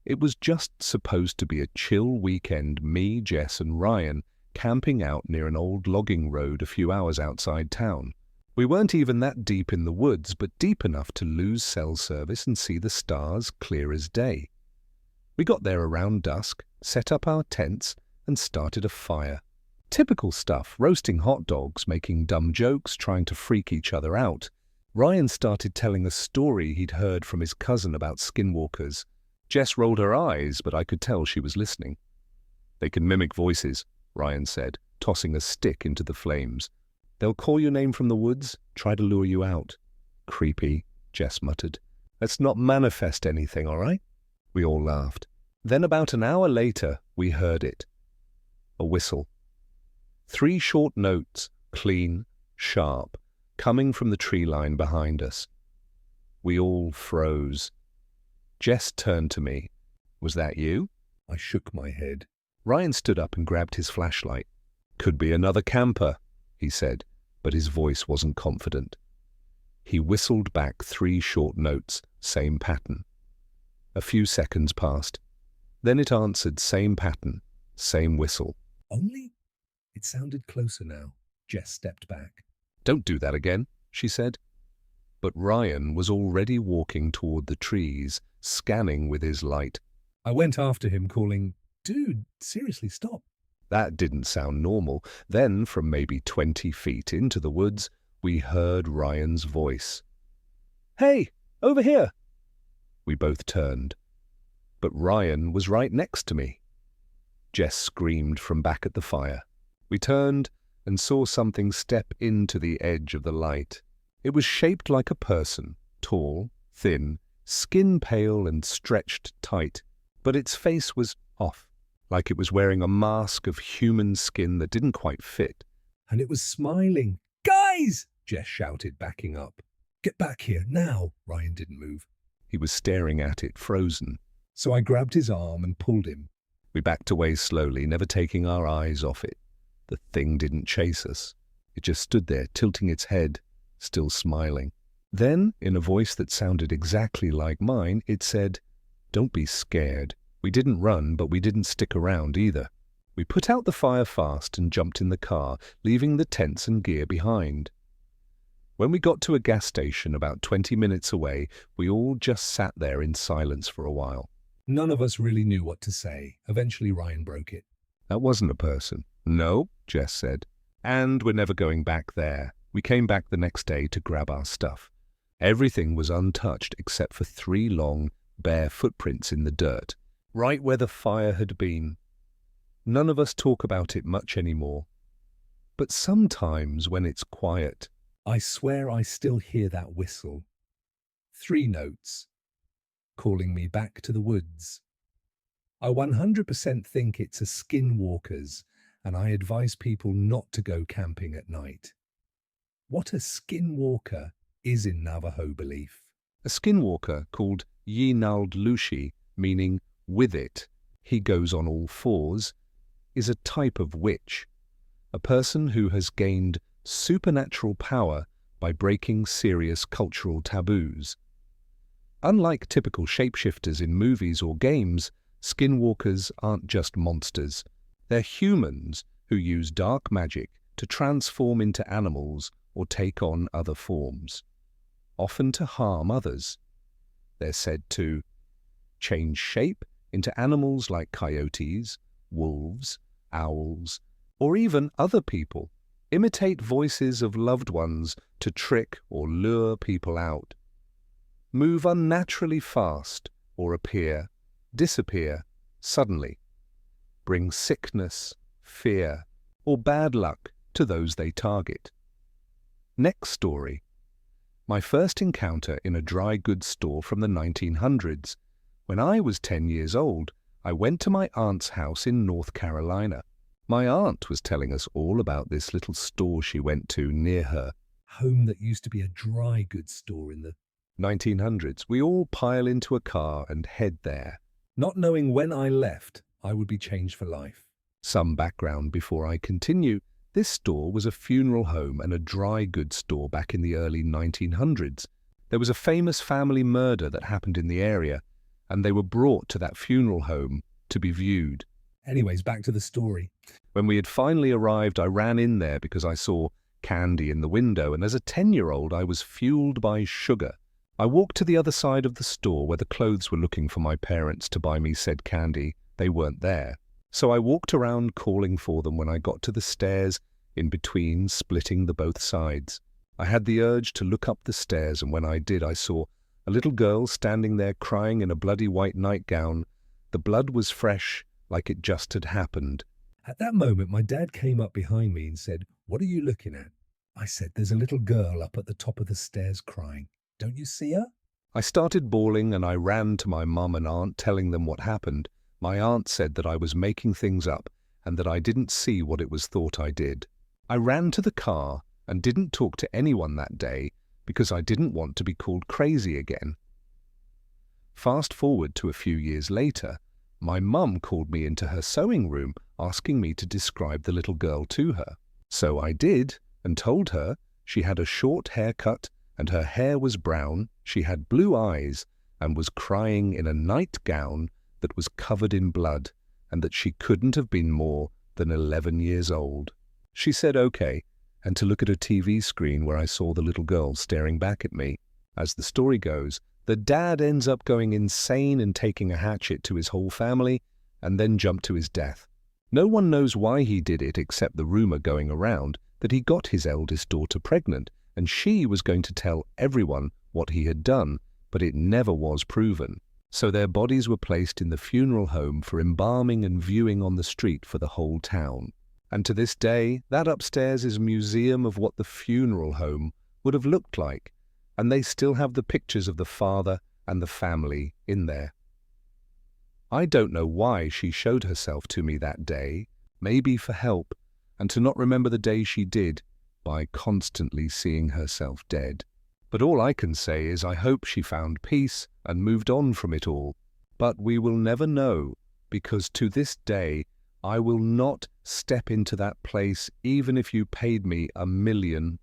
It was just supposed to be a chill weekend, me, Jess and Ryan camping out near an old logging road a few hours outside town. We weren't even that deep in the woods, but deep enough to lose cell service and see the stars clear as day. We got there around dusk, set up our tents, and started a fire. Typical stuff, roasting hot dogs, making dumb jokes, trying to freak each other out. Ryan started telling a story he'd heard from his cousin about skinwalkers. Jess rolled her eyes, but I could tell she was listening. "They can mimic voices," Ryan said, tossing a stick into the flames. "They'll call your name from the woods, try to lure you out." "Creepy," Jess muttered. "Let's not manifest anything, all right?" We all laughed. Then about an hour later, we heard it. A whistle. 3 short notes, clean, sharp, coming from the tree line behind us. We all froze. Jess turned to me. "Was that you?" I shook my head. Ryan stood up and grabbed his flashlight. "Could be another camper," he said, but his voice wasn't confident. He whistled back 3 short notes, same pattern. A few seconds passed. Then it answered, same pattern, same whistle. Only it sounded closer now. Jess stepped back. "Don't do that again," she said. But Ryan was already walking toward the trees, scanning with his light. I went after him, calling, "Dude, seriously, stop." That didn't sound normal. Then, from maybe 20 feet into the woods, we heard Ryan's voice. "Hey, over here!" We both turned, but Ryan was right next to me. Jess screamed from back at the fire. We turned and saw something step into the edge of the light. It was shaped like a person, tall, thin, skin pale and stretched tight, but its face was off, like it was wearing a mask of human skin that didn't quite fit. And it was smiling. "Guys!" Jess shouted, backing up. "Get back here, now!" Ryan didn't move. He was staring at it, frozen. So I grabbed his arm and pulled him. We backed away slowly, never taking our eyes off it. The thing didn't chase us. It just stood there, tilting its head, still smiling. Then, in a voice that sounded exactly like mine, it said, "Don't be scared." We didn't run, but we didn't stick around either. We put out the fire fast and jumped in the car, leaving the tents and gear behind. When we got to a gas station about 20 minutes away, we all just sat there in silence for a while. None of us really knew what to say. Eventually Ryan broke it. "That wasn't a person." "No," Jess said. "And we're never going back there." We came back the next day to grab our stuff. Everything was untouched except for 3 long, bare footprints in the dirt, right where the fire had been. None of us talk about it much anymore. But sometimes when it's quiet, I swear I still hear that whistle. 3 notes, calling me back to the woods. I 100% think it's a skinwalker's, and I advise people not to go camping at night. What a skinwalker is in Navajo belief. a skinwalker called Lushi, meaning with it, he goes on all fours, is a type of witch, a person who has gained supernatural power by breaking serious cultural taboos. Unlike typical shapeshifters in movies or games, skinwalkers aren't just monsters. They're humans who use dark magic to transform into animals or take on other forms, often to harm others. They're said to change shape into animals like coyotes, wolves, owls, or even other people, imitate voices of loved ones to trick or lure people out, move unnaturally fast or disappear suddenly, bring sickness, fear, or bad luck to those they target. Next story. My first encounter in a dry goods store from the 1900s. When I was 10 years old, I went to my aunt's house in North Carolina. My aunt was telling us all about this little store she went to near her. Home that used to be a dry goods store in the 1900s. We all pile into a car and head there. Not knowing when I left, I would be changed for life. Some background before I continue. This store was a funeral home and a dry goods store back in the early 1900s. There was a famous family murder that happened in the area, and they were brought to that funeral home to be viewed. Anyways, back to the story. When we had finally arrived, I ran in there because I saw candy in the window, and as a 10-year-old, I was fueled by sugar. I walked to the other side of the store where the clothes were looking for my parents to buy me said candy. They weren't there. So I walked around calling for them when I got to the stairs in between, splitting the both sides. I had the urge to look up the stairs, and when I did, I saw a little girl standing there crying in a bloody white nightgown. The blood was fresh, like it just had happened. At that moment, my dad came up behind me and said, "What are you looking at?" I said, "There's a little girl up at the top of the stairs crying. Don't you see her?" I started bawling and I ran to my mum and aunt telling them what happened. My aunt said that I was making things up and that I didn't see what it was thought I did. I ran to the car and didn't talk to anyone that day because I didn't want to be called crazy again. Fast forward to a few years later, my mum called me into her sewing room asking me to describe the little girl to her. So I did and told her she had a short haircut and her hair was brown, she had blue eyes and was crying in a nightgown that was covered in blood, and that she couldn't have been more than 11 years old. She said okay, and to look at a TV screen where I saw the little girl staring back at me. As the story goes, the dad ends up going insane and taking a hatchet to his whole family, and then jumped to his death. No one knows why he did it except the rumor going around that he got his eldest daughter pregnant and she was going to tell everyone what he had done, but it never was proven. So their bodies were placed in the funeral home for embalming and viewing on the street for the whole town. And to this day, that upstairs is a museum of what the funeral home would have looked like, and they still have the pictures of the father and the family in there. I don't know why she showed herself to me that day, maybe for help, and to not remember the day she did by constantly seeing herself dead. But all I can say is I hope she found peace and moved on from it all. But we will never know, because to this day I will not step into that place even if you paid me $1 million.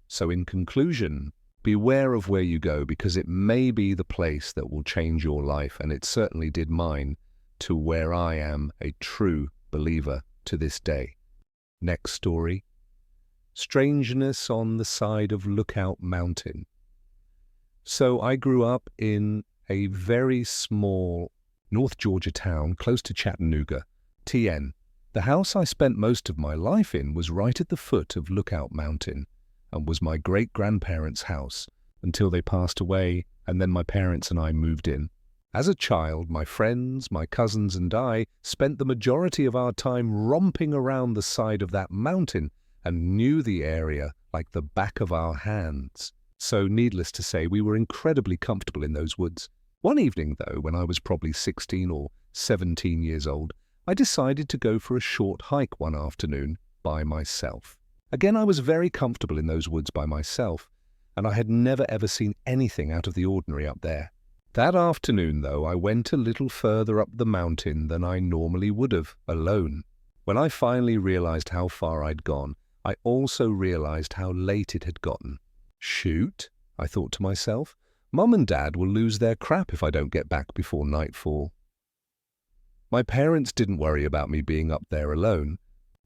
So in conclusion, beware of where you go, because it may be the place that will change your life, and it certainly did mine, to where I am a true believer to this day. Next story. Strangeness on the side of Lookout Mountain. So I grew up in a very small North Georgia town close to Chattanooga, TN. The house I spent most of my life in was right at the foot of Lookout Mountain and was my great-grandparents' house until they passed away, and then my parents and I moved in. As a child, my friends, my cousins and I spent the majority of our time romping around the side of that mountain and knew the area like the back of our hands. So needless to say, we were incredibly comfortable in those woods. One evening, though, when I was probably 16 or 17 years old, I decided to go for a short hike one afternoon by myself. Again, I was very comfortable in those woods by myself, and I had never ever seen anything out of the ordinary up there. That afternoon, though, I went a little further up the mountain than I normally would have, alone. When I finally realized how far I'd gone, I also realized how late it had gotten. Shoot, I thought to myself, Mum and Dad will lose their crap if I don't get back before nightfall. My parents didn't worry about me being up there alone,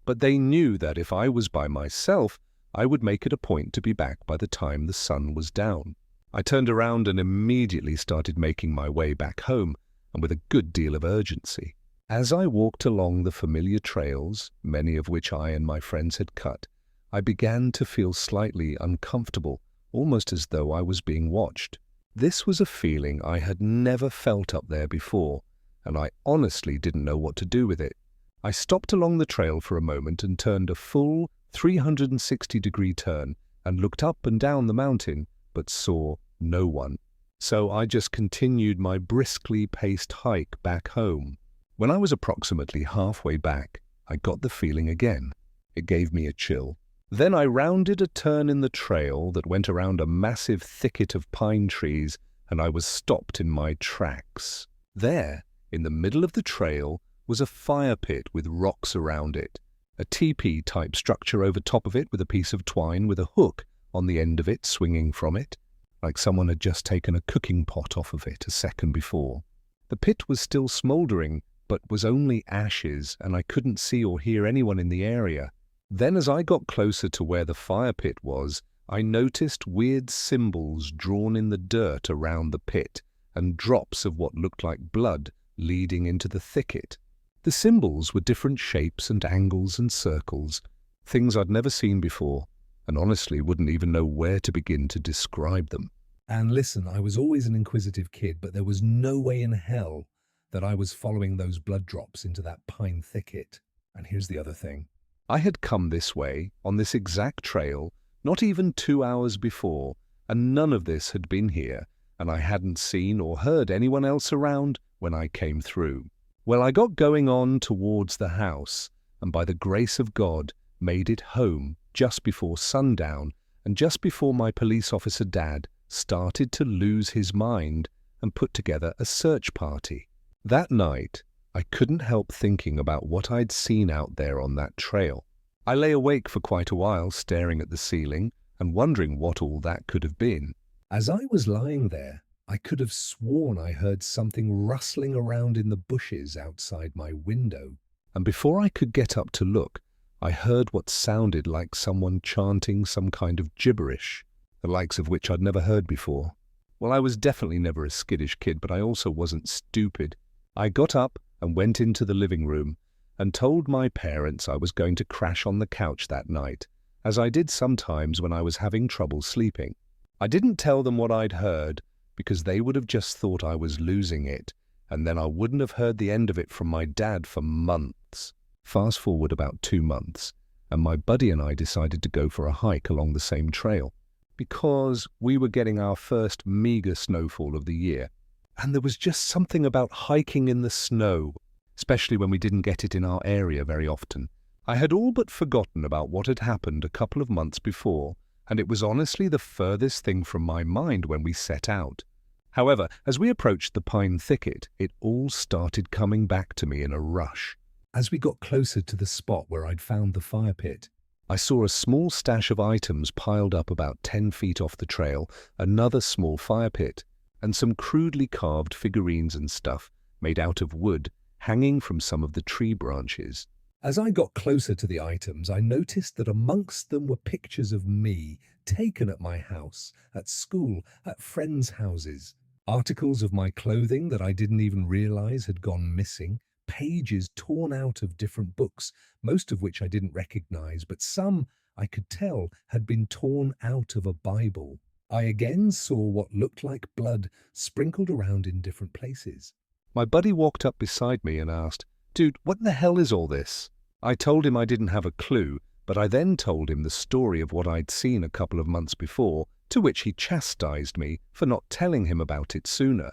but they knew that if I was by myself, I would make it a point to be back by the time the sun was down. I turned around and immediately started making my way back home, and with a good deal of urgency. As I walked along the familiar trails, many of which I and my friends had cut, I began to feel slightly uncomfortable, almost as though I was being watched. This was a feeling I had never felt up there before, and I honestly didn't know what to do with it. I stopped along the trail for a moment and turned a full 360-degree turn and looked up and down the mountain, but saw no one. So I just continued my briskly paced hike back home. When I was approximately halfway back, I got the feeling again. It gave me a chill. Then I rounded a turn in the trail that went around a massive thicket of pine trees, and I was stopped in my tracks. There, in the middle of the trail, was a fire pit with rocks around it, a teepee-type structure over top of it with a piece of twine with a hook on the end of it swinging from it, like someone had just taken a cooking pot off of it a second before. The pit was still smouldering, but was only ashes, and I couldn't see or hear anyone in the area. Then as I got closer to where the fire pit was, I noticed weird symbols drawn in the dirt around the pit, and drops of what looked like blood leading into the thicket. The symbols were different shapes and angles and circles, things I'd never seen before, and honestly wouldn't even know where to begin to describe them. And listen, I was always an inquisitive kid, but there was no way in hell that I was following those blood drops into that pine thicket. And here's the other thing. I had come this way, on this exact trail, not even 2 hours before, and none of this had been here, and I hadn't seen or heard anyone else around when I came through. Well, I got going on towards the house, and by the grace of God, made it home just before sundown, and just before my police officer dad started to lose his mind and put together a search party. That night, I couldn't help thinking about what I'd seen out there on that trail. I lay awake for quite a while, staring at the ceiling and wondering what all that could have been. As I was lying there, I could have sworn I heard something rustling around in the bushes outside my window. And before I could get up to look, I heard what sounded like someone chanting some kind of gibberish, the likes of which I'd never heard before. Well, I was definitely never a skittish kid, but I also wasn't stupid. I got up and went into the living room, and told my parents I was going to crash on the couch that night, as I did sometimes when I was having trouble sleeping. I didn't tell them what I'd heard because they would have just thought I was losing it, and then I wouldn't have heard the end of it from my dad for months. Fast forward about 2 months, and my buddy and I decided to go for a hike along the same trail because we were getting our first meager snowfall of the year. And there was just something about hiking in the snow, especially when we didn't get it in our area very often. I had all but forgotten about what had happened a couple of months before, and it was honestly the furthest thing from my mind when we set out. However, as we approached the pine thicket, it all started coming back to me in a rush. As we got closer to the spot where I'd found the fire pit, I saw a small stash of items piled up about 10 feet off the trail, another small fire pit, and some crudely carved figurines and stuff made out of wood hanging from some of the tree branches. as I got closer to the items, I noticed that amongst them were pictures of me taken at my house, at school, at friends' houses, articles of my clothing that I didn't even realize had gone missing, pages torn out of different books, most of which I didn't recognize, but some, I could tell, had been torn out of a Bible. I again saw what looked like blood sprinkled around in different places. My buddy walked up beside me and asked, "Dude, what the hell is all this?" I told him I didn't have a clue, but I then told him the story of what I'd seen a couple of months before, to which he chastised me for not telling him about it sooner.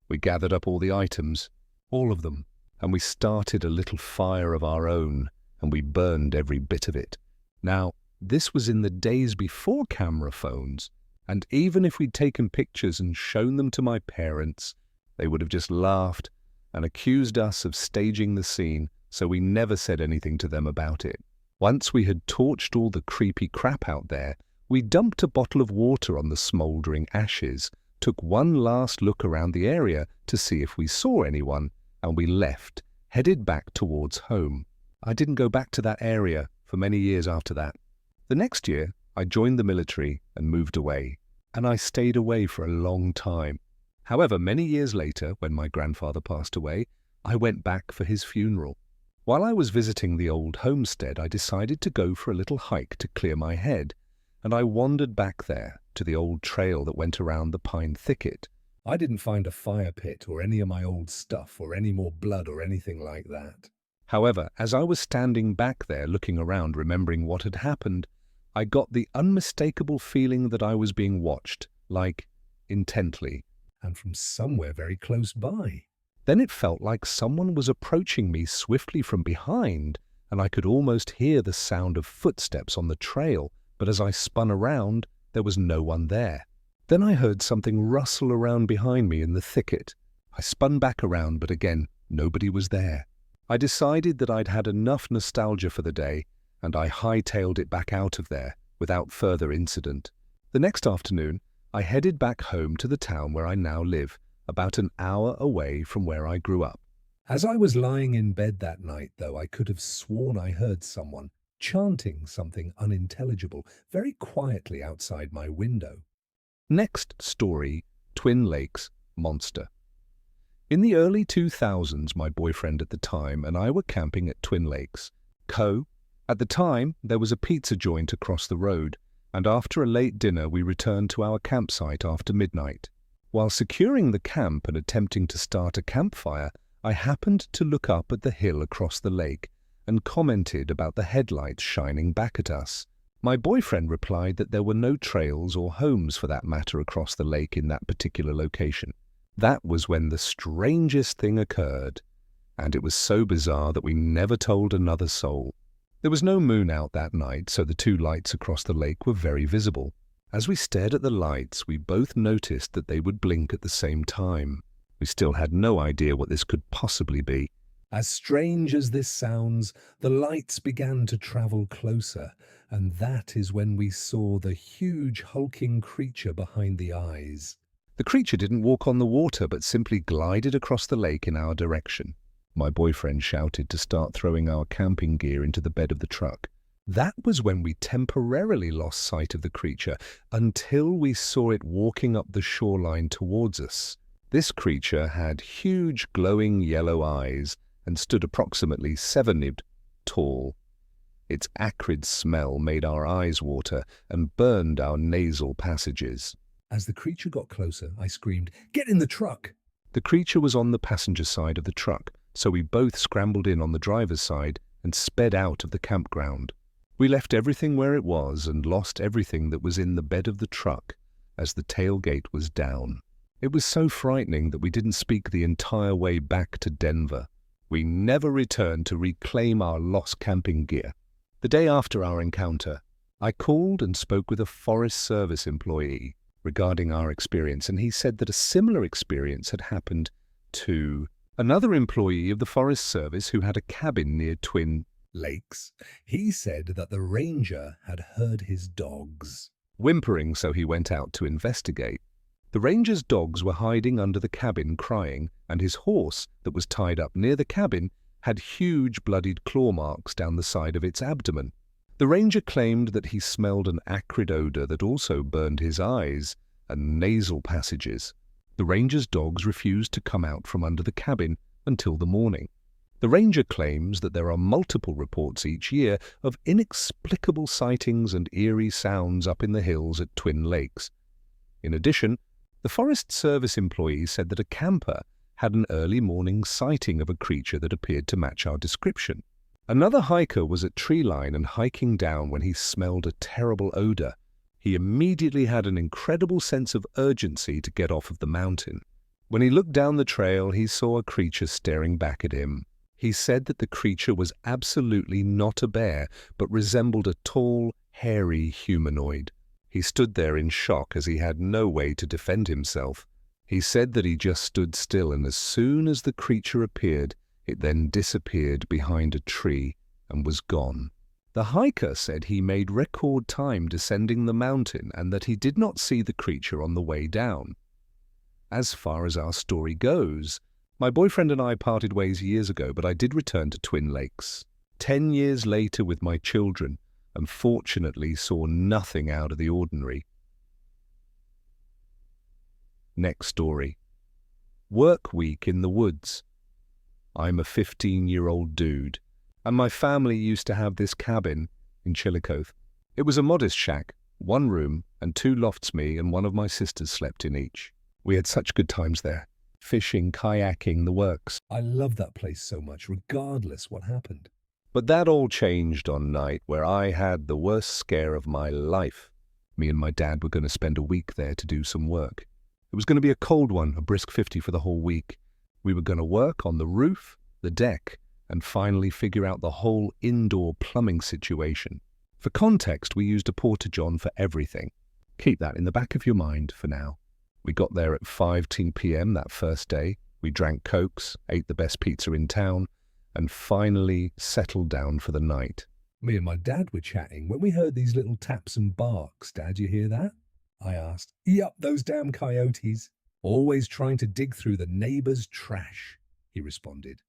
We gathered up all the items, all of them, and we started a little fire of our own, and we burned every bit of it. Now, this was in the days before camera phones, and even if we'd taken pictures and shown them to my parents, they would have just laughed and accused us of staging the scene, so we never said anything to them about it. Once we had torched all the creepy crap out there, we dumped a bottle of water on the smouldering ashes, took one last look around the area to see if we saw anyone, and we left, headed back towards home. I didn't go back to that area for many years after that. The next year, I joined the military and moved away, and I stayed away for a long time. However, many years later, when my grandfather passed away, I went back for his funeral. While I was visiting the old homestead, I decided to go for a little hike to clear my head, and I wandered back there to the old trail that went around the pine thicket. I didn't find a fire pit or any of my old stuff or any more blood or anything like that. However, as I was standing back there looking around, remembering what had happened, I got the unmistakable feeling that I was being watched, like, intently. And from somewhere very close by. Then it felt like someone was approaching me swiftly from behind, and I could almost hear the sound of footsteps on the trail, but as I spun around, there was no one there. Then I heard something rustle around behind me in the thicket. I spun back around, but again, nobody was there. I decided that I'd had enough nostalgia for the day, and I hightailed it back out of there without further incident. The next afternoon, I headed back home to the town where I now live, about an hour away from where I grew up. As I was lying in bed that night, though, I could have sworn I heard someone chanting something unintelligible very quietly outside my window. Next story, Twin Lakes Monster. In the early 2000s, my boyfriend at the time and I were camping at Twin Lakes. At the time, there was a pizza joint across the road, and after a late dinner we returned to our campsite after midnight. While securing the camp and attempting to start a campfire, I happened to look up at the hill across the lake and commented about the headlights shining back at us. My boyfriend replied that there were no trails or homes for that matter across the lake in that particular location. That was when the strangest thing occurred, and it was so bizarre that we never told another soul. There was no moon out that night, so the two lights across the lake were very visible. As we stared at the lights, we both noticed that they would blink at the same time. We still had no idea what this could possibly be. As strange as this sounds, the lights began to travel closer, and that is when we saw the huge hulking creature behind the eyes. The creature didn't walk on the water, but simply glided across the lake in our direction. My boyfriend shouted to start throwing our camping gear into the bed of the truck. That was when we temporarily lost sight of the creature, until we saw it walking up the shoreline towards us. This creature had huge glowing yellow eyes and stood approximately 7 feet tall. Its acrid smell made our eyes water and burned our nasal passages. As the creature got closer, I screamed, "Get in the truck!" The creature was on the passenger side of the truck, so we both scrambled in on the driver's side and sped out of the campground. We left everything where it was and lost everything that was in the bed of the truck as the tailgate was down. It was so frightening that we didn't speak the entire way back to Denver. We never returned to reclaim our lost camping gear. The day after our encounter, I called and spoke with a Forest Service employee regarding our experience, and he said that a similar experience had happened to another employee of the Forest Service who had a cabin near Twin Lakes. He said that the ranger had heard his dogs whimpering, so he went out to investigate. The ranger's dogs were hiding under the cabin crying, and his horse that was tied up near the cabin had huge bloodied claw marks down the side of its abdomen. The ranger claimed that he smelled an acrid odor that also burned his eyes and nasal passages. The ranger's dogs refused to come out from under the cabin until the morning. The ranger claims that there are multiple reports each year of inexplicable sightings and eerie sounds up in the hills at Twin Lakes. In addition, the Forest Service employee said that a camper had an early morning sighting of a creature that appeared to match our description. Another hiker was at Treeline and hiking down when he smelled a terrible odor. He immediately had an incredible sense of urgency to get off of the mountain. When he looked down the trail, he saw a creature staring back at him. He said that the creature was absolutely not a bear, but resembled a tall, hairy humanoid. He stood there in shock as he had no way to defend himself. He said that he just stood still, and as soon as the creature appeared, it then disappeared behind a tree and was gone. The hiker said he made record time descending the mountain and that he did not see the creature on the way down. As far as our story goes, my boyfriend and I parted ways years ago, but I did return to Twin Lakes 10 years later with my children and fortunately saw nothing out of the ordinary. Next story. Work week in the woods. I'm a 15-year-old dude, and my family used to have this cabin in Chillicothe. It was a modest shack, 1 room and 2 lofts. Me and one of my sisters slept in each. We had such good times there. Fishing, kayaking, the works. I love that place so much, regardless what happened. But that all changed on night where I had the worst scare of my life. Me and my dad were going to spend a week there to do some work. It was going to be a cold one, a brisk 50 for the whole week. We were going to work on the roof, the deck, and finally figure out the whole indoor plumbing situation. For context, we used a porta-john for everything. Keep that in the back of your mind for now. We got there at 5:10 p.m. that first day. We drank Cokes, ate the best pizza in town, and finally settled down for the night. Me and my dad were chatting when we heard these little taps and barks. Dad, you hear that? I asked. Yup, those damn coyotes. Always trying to dig through the neighbor's trash, he responded.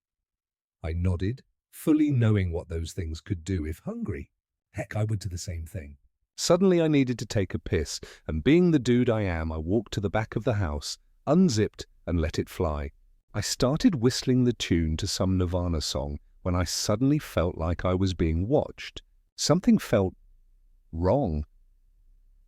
I nodded, fully knowing what those things could do if hungry. Heck, I would do the same thing. Suddenly I needed to take a piss, and being the dude I am, I walked to the back of the house, unzipped, and let it fly. I started whistling the tune to some Nirvana song when I suddenly felt like I was being watched. Something felt wrong.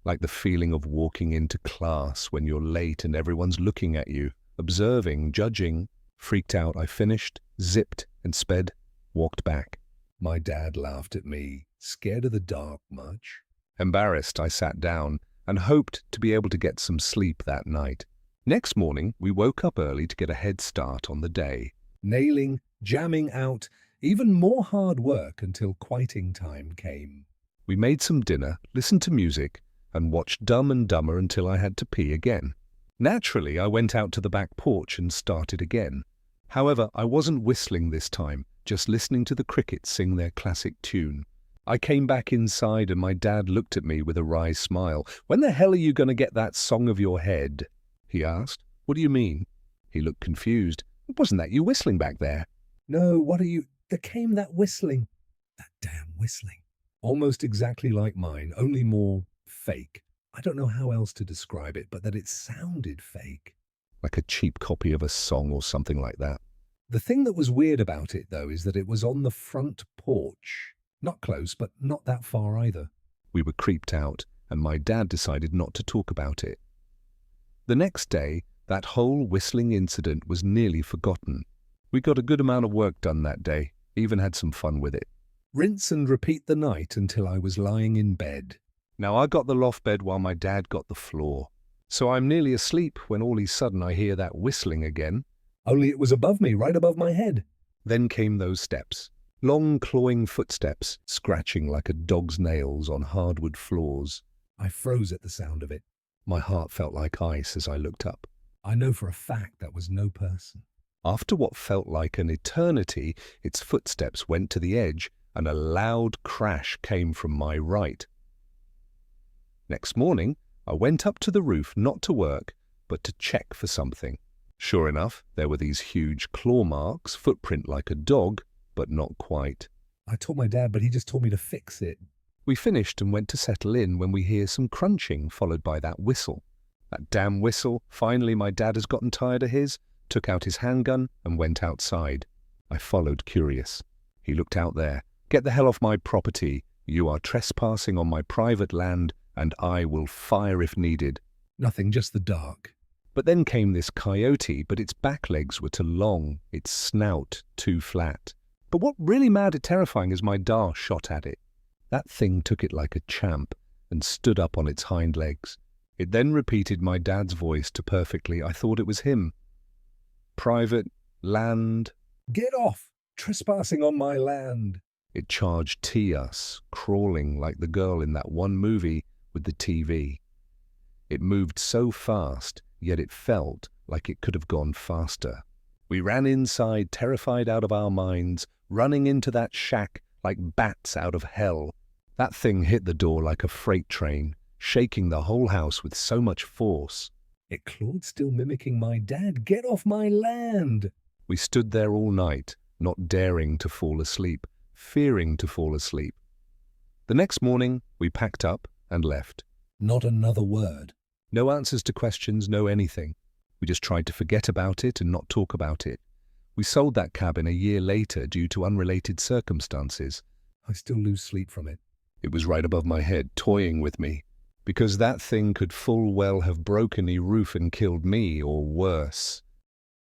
Like the feeling of walking into class when you're late and everyone's looking at you, observing, judging. Freaked out, I finished, zipped, and sped, walked back. My dad laughed at me. Scared of the dark much? Embarrassed, I sat down and hoped to be able to get some sleep that night. Next morning, we woke up early to get a head start on the day. Nailing, jamming out, even more hard work until quieting time came. We made some dinner, listened to music, and watched Dumb and Dumber until I had to pee again. Naturally, I went out to the back porch and started again. However, I wasn't whistling this time, just listening to the crickets sing their classic tune. I came back inside and my dad looked at me with a wry smile. "When the hell are you going to get that song of your head?" he asked. "What do you mean?" He looked confused. "Wasn't that you whistling back there?" No, what are you? There came that whistling. That damn whistling. Almost exactly like mine, only more fake. I don't know how else to describe it, but that it sounded fake. Like a cheap copy of a song or something like that. The thing that was weird about it, though, is that it was on the front porch. Not close, but not that far either. We were creeped out, and my dad decided not to talk about it. The next day, that whole whistling incident was nearly forgotten. We got a good amount of work done that day, even had some fun with it. Rinse and repeat the night until I was lying in bed. Now I got the loft bed while my dad got the floor. So I'm nearly asleep when all of a sudden I hear that whistling again. Only it was above me, right above my head. Then came those steps. Long clawing footsteps, scratching like a dog's nails on hardwood floors. I froze at the sound of it. My heart felt like ice as I looked up. I know for a fact that was no person. After what felt like an eternity, its footsteps went to the edge, and a loud crash came from my right. Next morning, I went up to the roof not to work, but to check for something. Sure enough, there were these huge claw marks, footprint like a dog, but not quite. I told my dad, but he just told me to fix it. We finished and went to settle in when we hear some crunching, followed by that whistle. That damn whistle. Finally, my dad has gotten tired of his, took out his handgun, and went outside. I followed, curious. He looked out there. "Get the hell off my property. You are trespassing on my private land, and I will fire if needed." Nothing, just the dark. But then came this coyote, but its back legs were too long, its snout too flat. But what really made it terrifying is my da shot at it. That thing took it like a champ and stood up on its hind legs. It then repeated my dad's voice to perfectly. I thought it was him. "Private land." Get off! Trespassing on my land. It charged us, crawling like the girl in that one movie with the TV. It moved so fast, yet it felt like it could have gone faster. We ran inside, terrified out of our minds, running into that shack like bats out of hell. That thing hit the door like a freight train, shaking the whole house with so much force. It clawed, still mimicking my dad. Get off my land! We stood there all night, not daring to fall asleep, fearing to fall asleep. The next morning, we packed up and left. Not another word. No answers to questions, no anything. We just tried to forget about it and not talk about it. We sold that cabin a year later due to unrelated circumstances. I still lose sleep from it. It was right above my head, toying with me. Because that thing could full well have broken the roof and killed me, or worse.